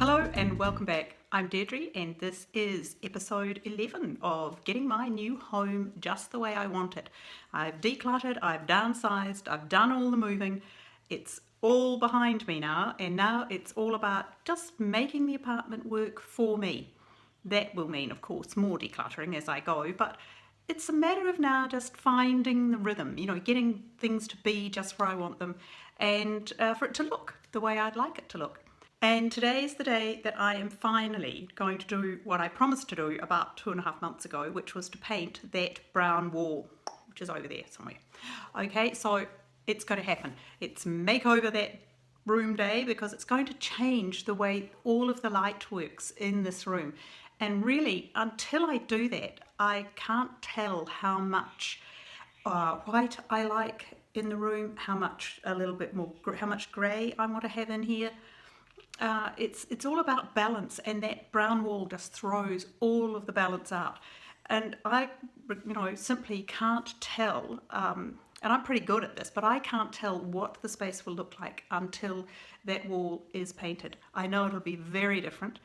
Hello and welcome back. I'm Deirdre and this is episode 11 of getting my new home just the way I want it. I've decluttered, I've downsized, I've done all the moving. It's all behind me now, and now it's all about just making the apartment work for me. That will mean, of course, more decluttering as I go, but it's a matter of now just finding the rhythm, getting things to be just where I want them and for it to look the way I'd like it to look. And today is the day that I am finally going to do what I promised to do about 2.5 months ago, which was to paint that brown wall, which is over there somewhere. Okay, so it's going to happen. It's make over that room day because it's going to change the way all of the light works in this room. And really, until I do that, I can't tell how much white I like in the room, how much a little bit more, how much grey I want to have in here. It's all about balance, and that brown wall just throws all of the balance out. And I, simply can't tell, and I'm pretty good at this, but I can't tell what the space will look like until that wall is painted. I know it'll be very different,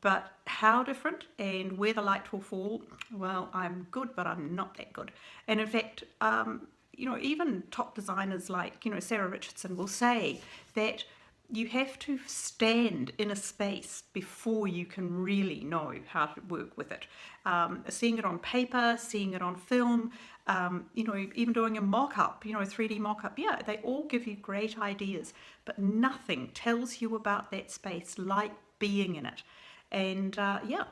but how different and where the light will fall, well, I'm good, but I'm not that good. And in fact, even top designers like, Sarah Richardson will say that you have to stand in a space before you can really know how to work with it. Seeing it on paper, seeing it on film, even doing a mock-up, 3D mock-up, yeah, they all give you great ideas, but nothing tells you about that space like being in it. And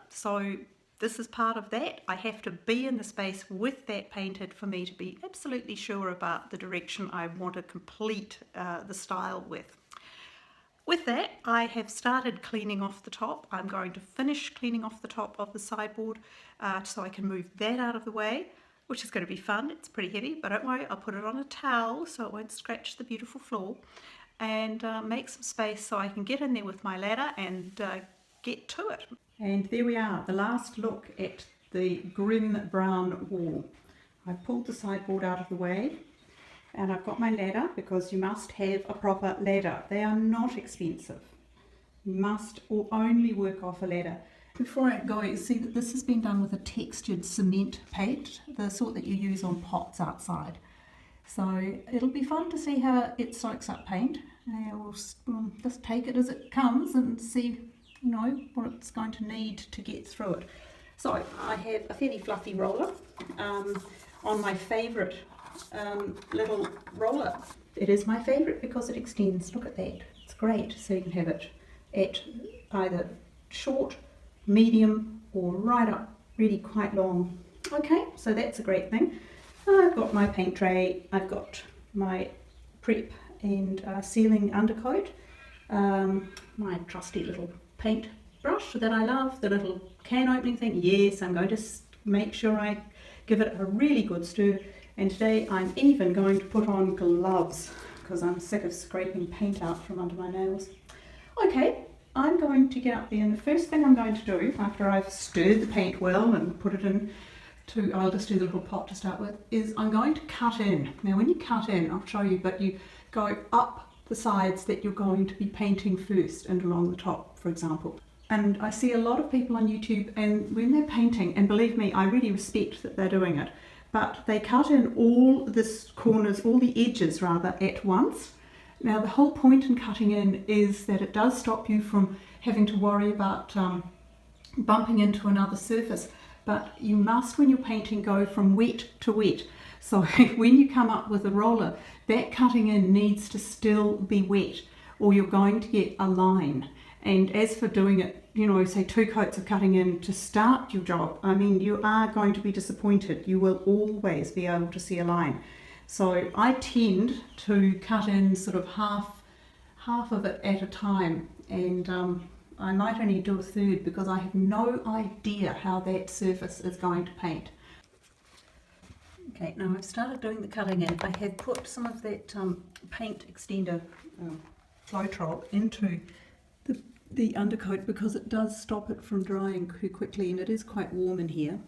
so this is part of that. I have to be in the space with that painted for me to be absolutely sure about the direction I want to complete the style with. With that, I have started cleaning off the top. I'm going to finish cleaning off the top of the sideboard so I can move that out of the way, which is going to be fun. It's pretty heavy, but don't worry, I'll put it on a towel so it won't scratch the beautiful floor, and make some space so I can get in there with my ladder and get to it. And there we are, the last look at the grim brown wall. I've pulled the sideboard out of the way, and I've got my ladder because you must have a proper ladder. They are not expensive. You must or only work off a ladder. Before I go, you see that this has been done with a textured cement paint, the sort that you use on pots outside. So it'll be fun to see how it soaks up paint. We'll just take it as it comes and see, what it's going to need to get through it. So I have a fairly fluffy roller on my favourite little roller. It is my favourite because it extends. Look at that. It's great. So you can have it at either short, medium, or right up really quite long. Okay, so that's a great thing. I've got my paint tray. I've got my prep and sealing undercoat. My trusty little paint brush that I love. The little can opening thing. Yes, I'm going to make sure I give it a really good stir. And today I'm even going to put on gloves because I'm sick of scraping paint out from under my nails. Okay, I'm going to get up there, and the first thing I'm going to do after I've stirred the paint well and put it in I'll just do the little pot to start with, is I'm going to cut in. Now when you cut in, I'll show you, but you go up the sides that you're going to be painting first and along the top, for example. And I see a lot of people on YouTube, and when they're painting, and believe me, I really respect that they're doing it, but they cut in all the corners, all the edges rather, at once. Now the whole point in cutting in is that it does stop you from having to worry about bumping into another surface, but you must, when you're painting, go from wet to wet. So when you come up with a roller, that cutting in needs to still be wet, or you're going to get a line. And as for doing it, say 2 coats of cutting in to start your job, I mean, you are going to be disappointed. You will always be able to see a line. So I tend to cut in sort of half of it at a time, and I might only do a third because I have no idea how that surface is going to paint. Okay, now I've started doing the cutting in. I have put some of that paint extender Floetrol into the undercoat because it does stop it from drying too quickly, and it is quite warm in here.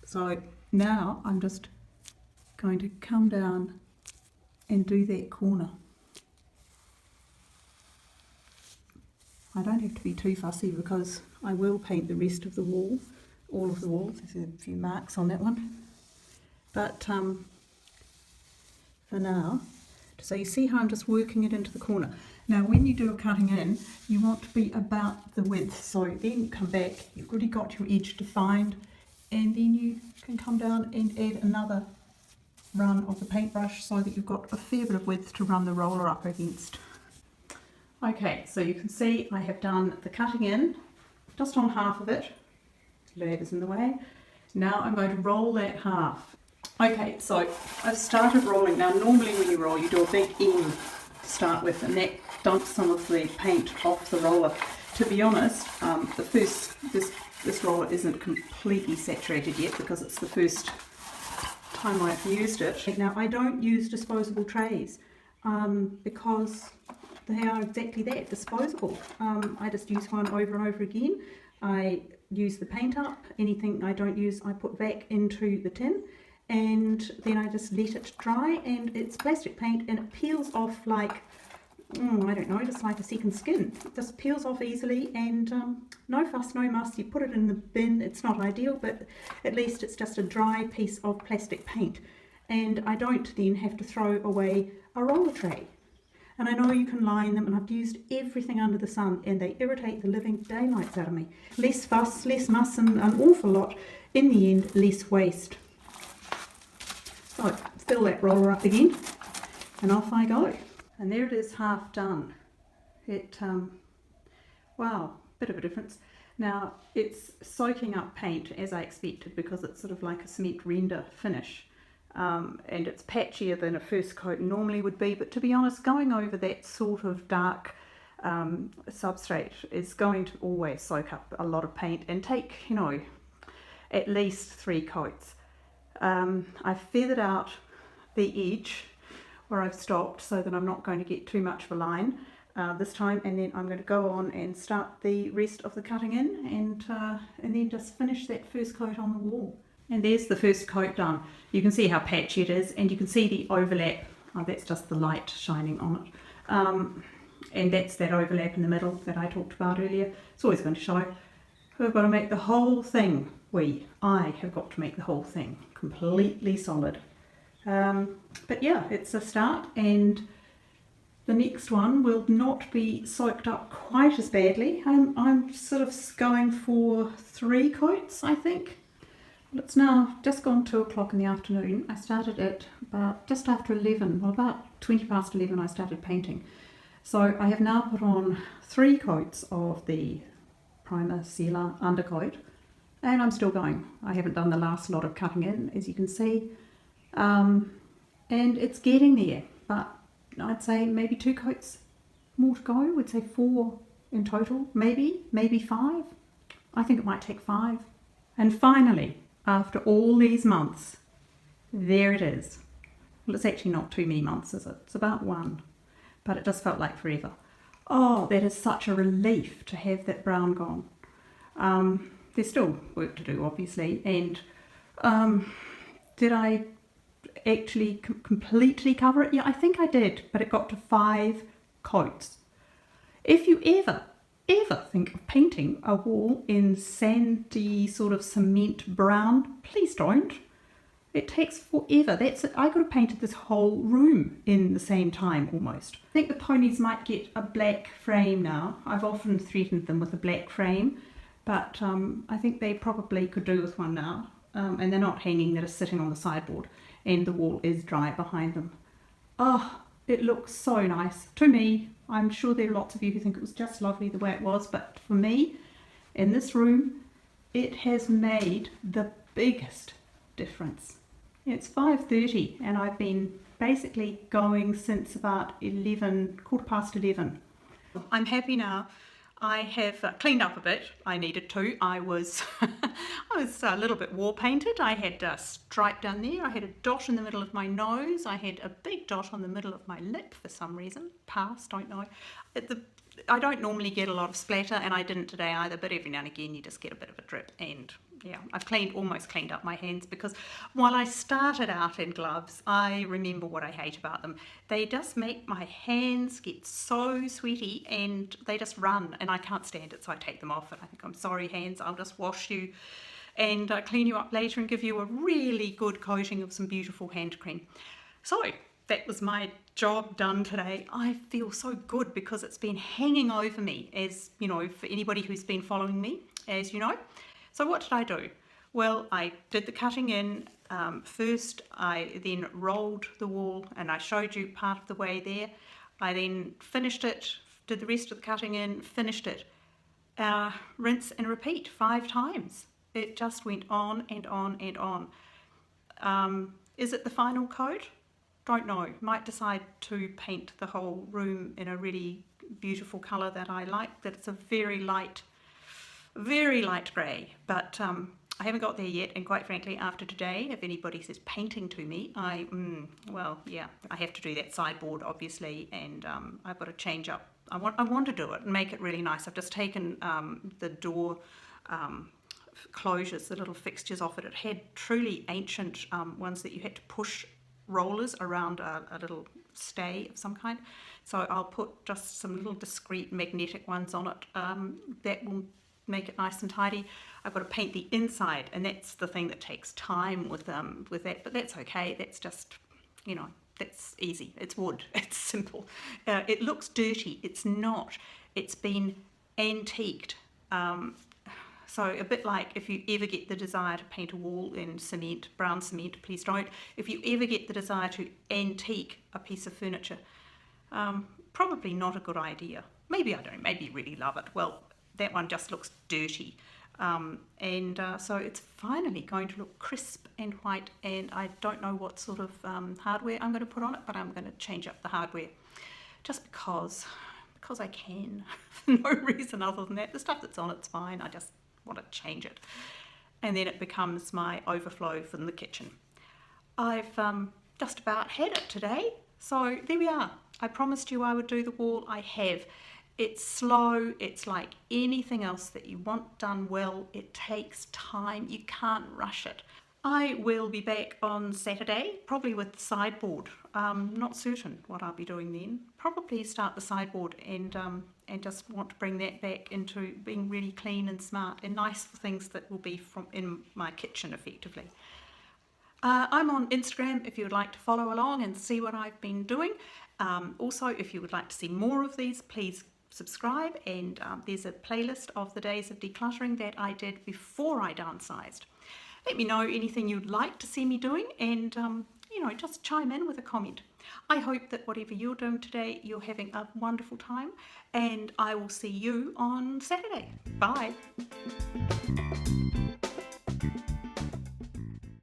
So now I'm just going to come down and do that corner. I don't have to be too fussy because I will paint the rest of the wall, all of the walls. There's a few marks on that one. But for now, so you see how I'm just working it into the corner. Now when you do a cutting in, you want to be about the width. So then you come back, you've already got your edge defined, and then you can come down and add another run of the paintbrush so that you've got a fair bit of width to run the roller up against. Okay, so you can see I have done the cutting in, just on half of it. The ladder's in the way. Now I'm going to roll that half. Okay, so I've started rolling. Now normally when you roll you do a big M to start with, and that dumps some of the paint off the roller. To be honest, this roller isn't completely saturated yet because it's the first time I've used it. Now I don't use disposable trays because they are exactly that, disposable. I just use one over and over again. I use the paint up. Anything I don't use I put back into the tin, and then I just let it dry, and it's plastic paint and it peels off like, I don't know, just like a second skin. It just peels off easily, and no fuss, no muss. You put it in the bin. It's not ideal, but at least it's just a dry piece of plastic paint, and I don't then have to throw away a roller tray. And I know you can line them, and I've used everything under the sun, and they irritate the living daylights out of me. Less fuss, less muss, and an awful lot, in the end, less waste. So, fill that roller up again, and off I go. And there it is, half done. Wow, bit of a difference. Now, it's soaking up paint as I expected because it's sort of like a cement render finish. And it's patchier than a first coat normally would be, but to be honest, going over that sort of dark substrate is going to always soak up a lot of paint and take, at least 3 coats. I've feathered out the edge where I've stopped so that I'm not going to get too much of a line this time, and then I'm going to go on and start the rest of the cutting in, and then just finish that first coat on the wall. And there's the first coat done. You can see how patchy it is, and you can see the overlap. Oh, that's just the light shining on it. And that's that overlap in the middle that I talked about earlier. It's always going to show. We've got to make the whole thing, I have got to make the whole thing completely solid. But yeah, it's a start, and the next one will not be soaked up quite as badly. I'm sort of going for 3 coats, I think. It's now just gone 2 o'clock in the afternoon. I started at about just after 11, well about 20 past 11 I started painting. So I have now put on 3 coats of the primer sealer undercoat, and I'm still going. I haven't done the last lot of cutting in, as you can see, and it's getting there, but I'd say maybe 2 coats more to go. I would say 4 in total, maybe 5. I think it might take 5. And finally, after all these months, there it is. Well, it's actually not too many months, is it? It's about 1, but it just felt like forever. Oh, that is such a relief to have that brown gone. There's still work to do, obviously, and did I actually completely cover it? Yeah, I think I did, but it got to 5 coats. If you ever think of painting a wall in sandy sort of cement brown, please don't. It takes forever. That's it. I could have painted this whole room in the same time almost. I think the ponies might get a black frame now. I've often threatened them with a black frame, but I think they probably could do with one now. And they're not hanging, they're just sitting on the sideboard, and the wall is dry behind them. Oh, it looks so nice to me. I'm sure there are lots of you who think it was just lovely the way it was, but for me, in this room, it has made the biggest difference. It's 5:30 and I've been basically going since about 11, quarter past 11. I'm happy now. I have cleaned up a bit. I needed to. I was a little bit war painted. I had a stripe down there. I had a dot in the middle of my nose. I had a big dot on the middle of my lip for some reason. Don't know. I don't normally get a lot of splatter, and I didn't today either, but every now and again you just get a bit of a drip, and Yeah, I've almost cleaned up my hands, because while I started out in gloves, I remember what I hate about them. They just make my hands get so sweaty and they just run, and I can't stand it, so I take them off and I think, I'm sorry hands, I'll just wash you and clean you up later and give you a really good coating of some beautiful hand cream. So that was my job done today. I feel so good because it's been hanging over me, as you know, for anybody who's been following me, as you know. So what did I do? Well, I did the cutting in. First, I then rolled the wall, and I showed you part of the way there. I then finished it, did the rest of the cutting in, finished it. Rinse and repeat 5 times. It just went on and on and on. Is it the final coat? Don't know. Might decide to paint the whole room in a really beautiful colour that I like. That it's a very light grey. But I haven't got there yet. And quite frankly, after today, if anybody says painting to me, I have to do that sideboard obviously, and I've got to change up. I want to do it and make it really nice. I've just taken the door closures, the little fixtures off it. It had truly ancient ones that you had to push rollers around a little stay of some kind. So I'll put just some little discreet magnetic ones on it. That will make it nice and tidy. I've got to paint the inside, and that's the thing that takes time with that, but that's okay. That's just, that's easy. It's wood. It's simple. It looks dirty. It's not. It's been antiqued. So a bit like if you ever get the desire to paint a wall in cement, brown cement, please don't. If you ever get the desire to antique a piece of furniture, probably not a good idea. Maybe I don't, maybe you really love it. Well, that one just looks dirty. So it's finally going to look crisp and white, and I don't know what sort of hardware I'm going to put on it, but I'm going to change up the hardware just because I can. For no reason other than that. The stuff that's on it's fine. I just want to change it, and then it becomes my overflow from the kitchen. I've just about had it today, so there we are. I promised you I would do the wall. I have. It's slow. It's like anything else that you want done well. It takes time. You can't rush it. I will be back on Saturday, probably with the sideboard. Not certain what I'll be doing then. Probably start the sideboard and just want to bring that back into being really clean and smart and nice for things that will be from in my kitchen effectively. I'm on Instagram if you would like to follow along and see what I've been doing. Also, if you would like to see more of these, please subscribe, and there's a playlist of the days of decluttering that I did before I downsized. Let me know anything you'd like to see me doing, and just chime in with a comment. I hope that whatever you're doing today, you're having a wonderful time, and I will see you on Saturday. Bye.